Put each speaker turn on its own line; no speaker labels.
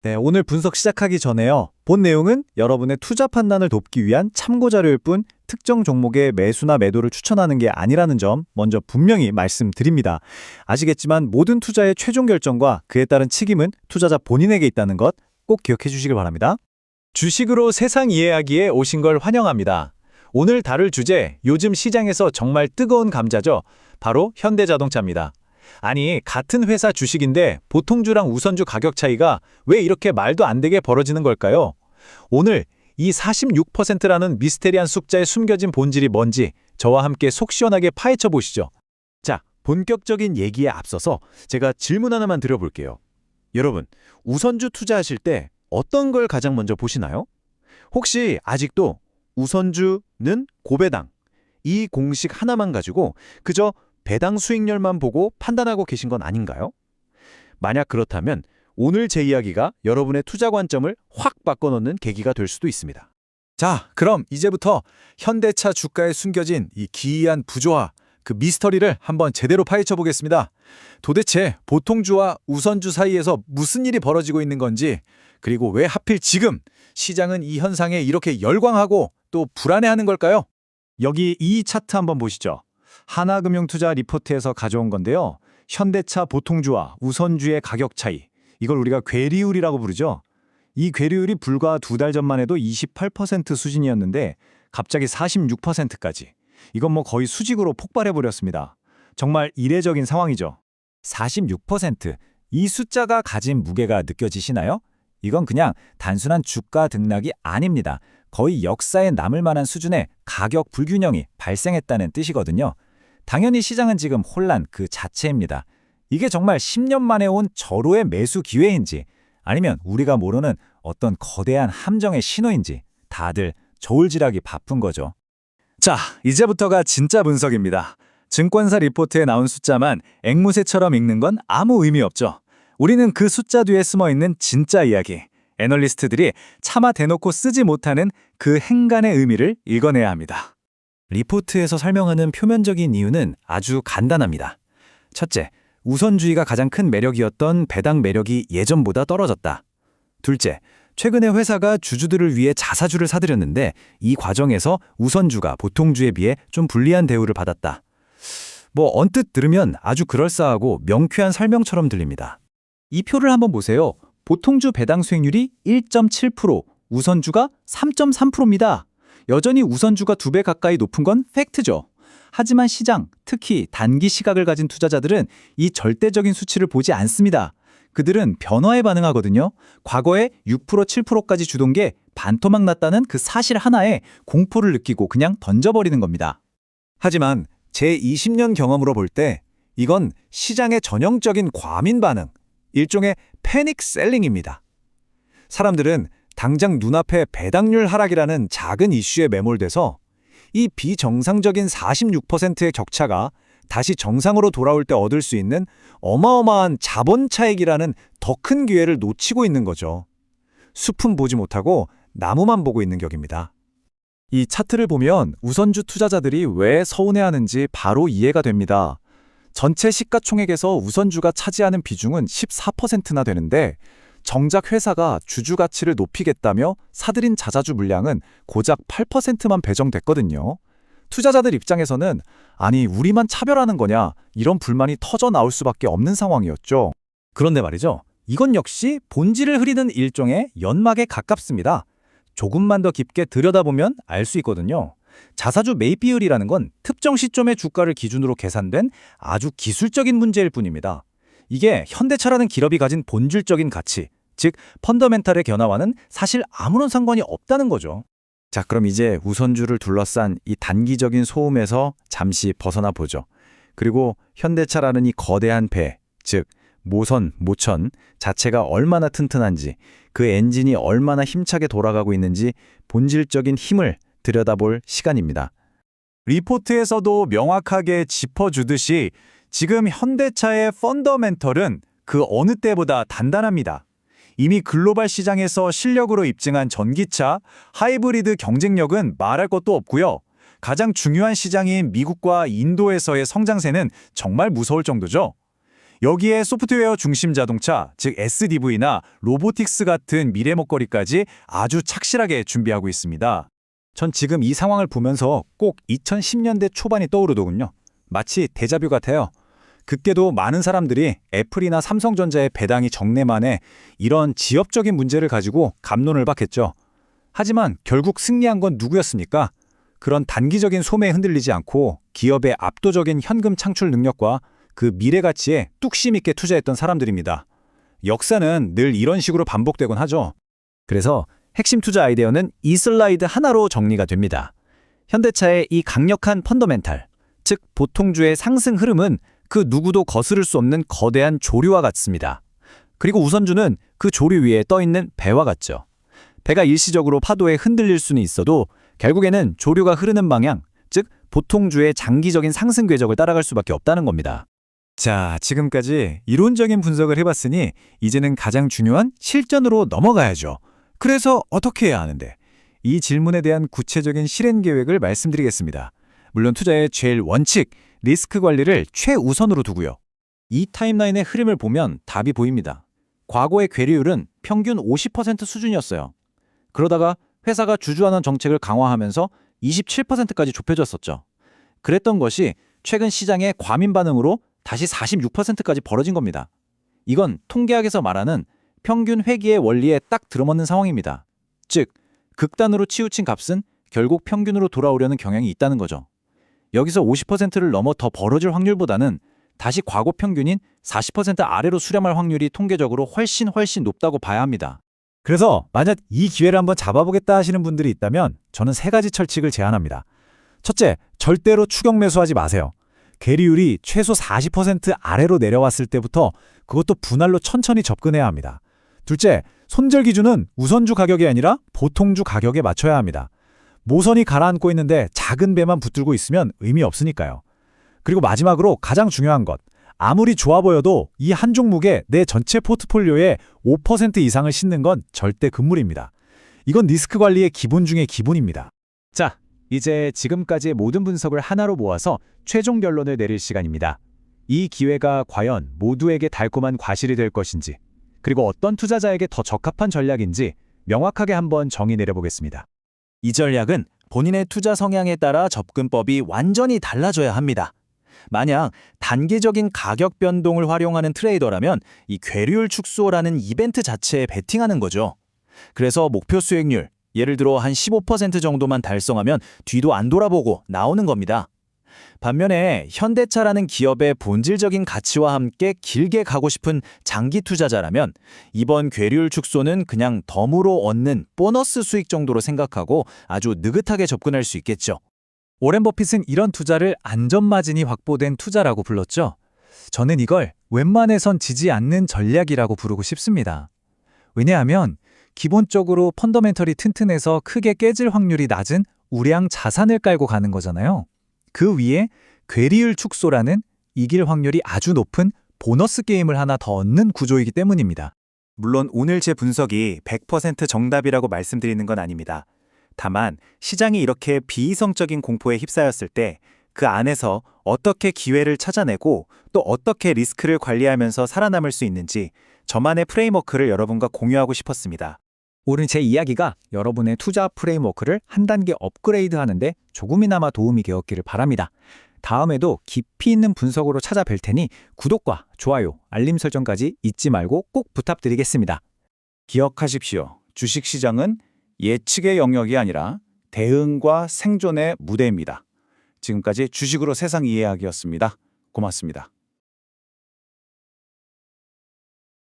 네, 오늘 분석 시작하기 전에요. 본 내용은 여러분의 투자 판단을 돕기 위한 참고 자료일 뿐 특정 종목의 매수나 매도를 추천하는 게 아니라는 점 먼저 분명히 말씀드립니다. 아시겠지만 모든 투자의 최종 결정과 그에 따른 책임은 투자자 본인에게 있다는 것 꼭 기억해 주시길 바랍니다. 주식으로 세상 이해하기에 오신 걸 환영합니다. 오늘 다룰 주제, 요즘 시장에서 정말 뜨거운 감자죠. 바로 현대자동차입니다. 아니, 같은 회사 주식인데 보통주랑 우선주 가격 차이가 왜 이렇게 말도 안 되게 벌어지는 걸까요? 오늘 이 46%라는 미스테리한 숫자에 숨겨진 본질이 뭔지 저와 함께 속 시원하게 파헤쳐 보시죠.
자, 본격적인 얘기에 앞서서 제가 질문 하나만 드려볼게요. 여러분, 우선주 투자하실 때 어떤 걸 가장 먼저 보시나요? 혹시 아직도 우선주는 고배당, 이 공식 하나만 가지고 그저 배당 수익률만 보고 판단하고 계신 건 아닌가요? 만약 그렇다면 오늘 제 이야기가 여러분의 투자 관점을 확 바꿔놓는 계기가 될 수도 있습니다.
자, 그럼 이제부터 현대차 주가에 숨겨진 이 기이한 부조화, 그 미스터리를 한번 제대로 파헤쳐 보겠습니다. 도대체 보통주와 우선주 사이에서 무슨 일이 벌어지고 있는 건지, 그리고 왜 하필 지금 시장은 이 현상에 이렇게 열광하고 또 불안해하는 걸까요? 여기 이 차트 한번 보시죠. 하나금융투자 리포트에서 가져온 건데요. 현대차 보통주와 우선주의 가격 차이, 이걸 우리가 괴리율이라고 부르죠. 이 괴리율이 불과 2달 전만 해도 28% 수준이었는데 갑자기 46%까지. 이건 뭐 거의 수직으로 폭발해버렸습니다. 정말 이례적인 상황이죠. 46%, 이 숫자가 가진 무게가 느껴지시나요? 이건 그냥 단순한 주가 등락이 아닙니다. 거의 역사에 남을 만한 수준의 가격 불균형이 발생했다는 뜻이거든요. 당연히 시장은 지금 혼란 그 자체입니다. 이게 정말 10년 만에 온 절호의 매수 기회인지 아니면 우리가 모르는 어떤 거대한 함정의 신호인지 다들 저울질하기 바쁜 거죠. 자, 이제부터가 진짜 분석입니다. 증권사 리포트에 나온 숫자만 앵무새처럼 읽는 건 아무 의미 없죠. 우리는 그 숫자 뒤에 숨어있는 진짜 이야기, 애널리스트들이 차마 대놓고 쓰지 못하는 그 행간의 의미를 읽어내야 합니다. 리포트에서 설명하는 표면적인 이유는 아주 간단합니다. 첫째, 우선주의가 가장 큰 매력이었던 배당 매력이 예전보다 떨어졌다. 둘째, 최근에 회사가 주주들을 위해 자사주를 사들였는데 이 과정에서 우선주가 보통주에 비해 좀 불리한 대우를 받았다. 뭐 언뜻 들으면 아주 그럴싸하고 명쾌한 설명처럼 들립니다. 이 표를 한번 보세요. 보통주 배당 수익률이 1.7%, 우선주가 3.3%입니다. 여전히 우선주가 2배 가까이 높은 건 팩트죠. 하지만 시장, 특히 단기 시각을 가진 투자자들은 이 절대적인 수치를 보지 않습니다. 그들은 변화에 반응하거든요. 과거에 6%, 7%까지 주던 게 반토막 났다는 그 사실 하나에 공포를 느끼고 그냥 던져버리는 겁니다. 하지만 제 20년 경험으로 볼 때 이건 시장의 전형적인 과민 반응, 일종의 패닉 셀링입니다. 사람들은 당장 눈앞에 배당률 하락이라는 작은 이슈에 매몰돼서 이 비정상적인 46%의 격차가 다시 정상으로 돌아올 때 얻을 수 있는 어마어마한 자본 차익이라는 더 큰 기회를 놓치고 있는 거죠. 숲은 보지 못하고 나무만 보고 있는 격입니다. 이 차트를 보면 우선주 투자자들이 왜 서운해하는지 바로 이해가 됩니다. 전체 시가총액에서 우선주가 차지하는 비중은 14%나 되는데 정작 회사가 주주 가치를 높이겠다며 사들인 자사주 물량은 고작 8%만 배정됐거든요. 투자자들 입장에서는 아니 우리만 차별하는 거냐 이런 불만이 터져 나올 수밖에 없는 상황이었죠. 그런데 말이죠. 이건 역시 본질을 흐리는 일종의 연막에 가깝습니다. 조금만 더 깊게 들여다보면 알 수 있거든요. 자사주 매입 비율이라는 건 특정 시점의 주가를 기준으로 계산된 아주 기술적인 문제일 뿐입니다. 이게 현대차라는 기업이 가진 본질적인 가치, 즉 펀더멘탈의 변화와는 사실 아무런 상관이 없다는 거죠. 자, 그럼 이제 우선주를 둘러싼 이 단기적인 소음에서 잠시 벗어나 보죠. 그리고 현대차라는 이 거대한 배, 즉 모선, 모천 자체가 얼마나 튼튼한지, 그 엔진이 얼마나 힘차게 돌아가고 있는지 본질적인 힘을 들여다볼 시간입니다. 리포트에서도 명확하게 짚어주듯이 지금 현대차의 펀더멘털은 그 어느 때보다 단단합니다. 이미 글로벌 시장에서 실력으로 입증한 전기차, 하이브리드 경쟁력은 말할 것도 없고요. 가장 중요한 시장인 미국과 인도에서의 성장세는 정말 무서울 정도죠. 여기에 소프트웨어 중심 자동차, 즉 SDV나 로보틱스 같은 미래 먹거리까지 아주 착실하게 준비하고 있습니다. 전 지금 이 상황을 보면서 꼭 2010년대 초반이 떠오르더군요. 마치 데자뷰 같아요. 그때도 많은 사람들이 애플이나 삼성전자의 배당이 적내만에 이런 지엽적인 문제를 가지고 갑론을 박했죠. 하지만 결국 승리한 건 누구였습니까? 그런 단기적인 소매에 흔들리지 않고 기업의 압도적인 현금 창출 능력과 그 미래 가치에 뚝심 있게 투자했던 사람들입니다. 역사는 늘 이런 식으로 반복되곤 하죠. 그래서 핵심 투자 아이디어는 이 슬라이드 하나로 정리가 됩니다. 현대차의 이 강력한 펀더멘탈, 즉 보통주의 상승 흐름은 그 누구도 거스를 수 없는 거대한 조류와 같습니다. 그리고 우선주는 그 조류 위에 떠있는 배와 같죠. 배가 일시적으로 파도에 흔들릴 수는 있어도 결국에는 조류가 흐르는 방향, 즉 보통주의 장기적인 상승 궤적을 따라갈 수밖에 없다는 겁니다. 자, 지금까지 이론적인 분석을 해봤으니 이제는 가장 중요한 실전으로 넘어가야죠. 그래서 어떻게 해야 하는데? 이 질문에 대한 구체적인 실행 계획을 말씀드리겠습니다. 물론 투자의 제일 원칙, 리스크 관리를 최우선으로 두고요. 이 타임라인의 흐름을 보면 답이 보입니다. 과거의 괴리율은 평균 50% 수준이었어요. 그러다가 회사가 주주환원 정책을 강화하면서 27%까지 좁혀졌었죠. 그랬던 것이 최근 시장의 과민 반응으로 다시 46%까지 벌어진 겁니다. 이건 통계학에서 말하는 평균 회귀의 원리에 딱 들어맞는 상황입니다. 즉, 극단으로 치우친 값은 결국 평균으로 돌아오려는 경향이 있다는 거죠. 여기서 50%를 넘어 더 벌어질 확률보다는 다시 과거 평균인 40% 아래로 수렴할 확률이 통계적으로 훨씬 높다고 봐야 합니다. 그래서 만약 이 기회를 한번 잡아보겠다 하시는 분들이 있다면 저는 3가지 철칙을 제안합니다. 첫째, 절대로 추격 매수하지 마세요. 괴리율이 최소 40% 아래로 내려왔을 때부터 그것도 분할로 천천히 접근해야 합니다. 둘째, 손절 기준은 우선주 가격이 아니라 보통주 가격에 맞춰야 합니다. 모선이 가라앉고 있는데 작은 배만 붙들고 있으면 의미 없으니까요. 그리고 마지막으로 가장 중요한 것, 아무리 좋아 보여도 이 한 종목에 내 전체 포트폴리오의 5% 이상을 싣는 건 절대 금물입니다. 이건 리스크 관리의 기본 중의 기본입니다. 자, 이제 지금까지의 모든 분석을 하나로 모아서 최종 결론을 내릴 시간입니다. 이 기회가 과연 모두에게 달콤한 과실이 될 것인지, 그리고 어떤 투자자에게 더 적합한 전략인지 명확하게 한번 정의 내려보겠습니다. 이 전략은 본인의 투자 성향에 따라 접근법이 완전히 달라져야 합니다. 만약 단기적인 가격 변동을 활용하는 트레이더라면 이 괴리율 축소라는 이벤트 자체에 베팅하는 거죠. 그래서 목표 수익률, 예를 들어 한 15% 정도만 달성하면 뒤도 안 돌아보고 나오는 겁니다. 반면에 현대차라는 기업의 본질적인 가치와 함께 길게 가고 싶은 장기 투자자라면 이번 괴리율 축소는 그냥 덤으로 얻는 보너스 수익 정도로 생각하고 아주 느긋하게 접근할 수 있겠죠. 오렌 버핏은 이런 투자를 안전마진이 확보된 투자라고 불렀죠. 저는 이걸 웬만해선 지지 않는 전략이라고 부르고 싶습니다. 왜냐하면 기본적으로 펀더멘털이 튼튼해서 크게 깨질 확률이 낮은 우량 자산을 깔고 가는 거잖아요. 그 위에 괴리율 축소라는 이길 확률이 아주 높은 보너스 게임을 하나 더 얻는 구조이기 때문입니다. 물론 오늘 제 분석이 100% 정답이라고 말씀드리는 건 아닙니다. 다만 시장이 이렇게 비이성적인 공포에 휩싸였을 때 그 안에서 어떻게 기회를 찾아내고 또 어떻게 리스크를 관리하면서 살아남을 수 있는지 저만의 프레임워크를 여러분과 공유하고 싶었습니다. 오늘 제 이야기가 여러분의 투자 프레임워크를 한 단계 업그레이드하는 데 조금이나마 도움이 되었기를 바랍니다. 다음에도 깊이 있는 분석으로 찾아뵐 테니 구독과 좋아요, 알림 설정까지 잊지 말고 꼭 부탁드리겠습니다. 기억하십시오. 주식시장은 예측의 영역이 아니라 대응과 생존의 무대입니다. 지금까지 주식으로 세상 이해하기였습니다. 고맙습니다.